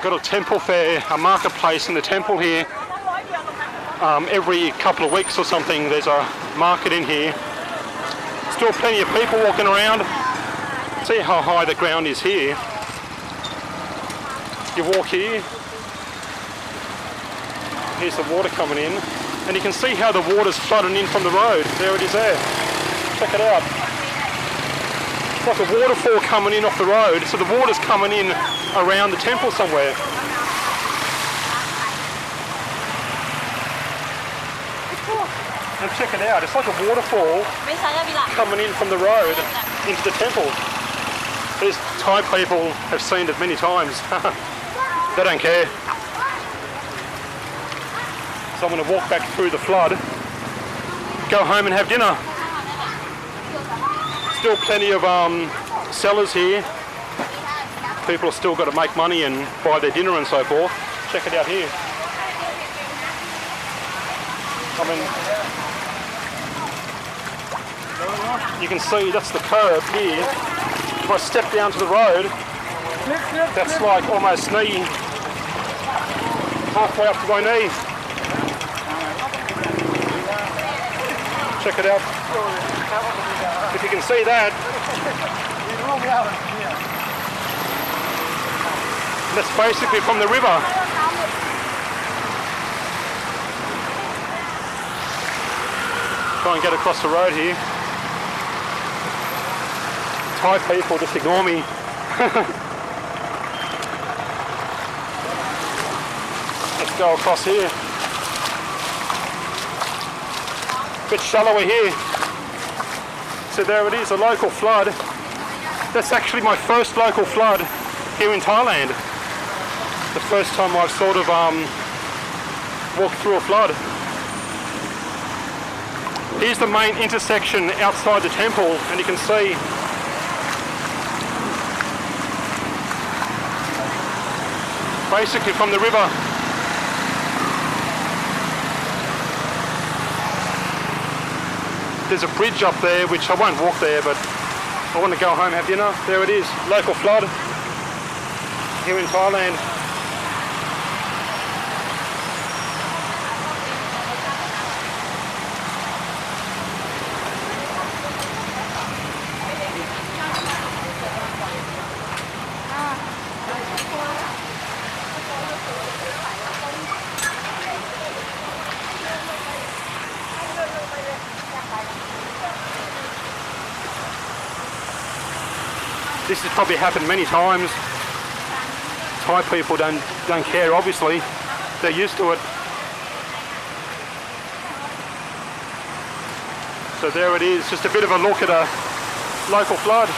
Got a temple fair, a marketplace in the temple here. Every couple of weeks or something there's a market in here. Still plenty of people walking around. See how high the ground is here. You walk here. Here's the water coming in. And you can see how the water's flooding in from the road. There it is there. Check it out. It's like a waterfall coming in off the road. So the water's coming in around the temple somewhere. And check it out, it's like a waterfall coming in from the road into the temple. These Thai people have seen it many times. They don't care. So I'm going to walk back through the flood, go home and have dinner. Still plenty of sellers here. People have still got to make money and buy their dinner and so forth. Check it out here. I mean, you can see that's the curve here. If I step down to the road, that's like almost knee, halfway up to my knee. Check it out. If you can see that. That's basically from the river. Try and get across the road here. Thai people just ignore me. Let's go across here. A bit shallower here. So there it is, a local flood. That's actually my first local flood here in Thailand. The first time I've sort of walked through a flood. Here's the main intersection outside the temple, and you can see basically from the river. There's a bridge up there, which I won't walk there, but I want to go home and have dinner. There it is, local flood here in Thailand. This has probably happened many times. Thai people don't care, obviously. They're used to it. So there it is, just a bit of a look at a local flood.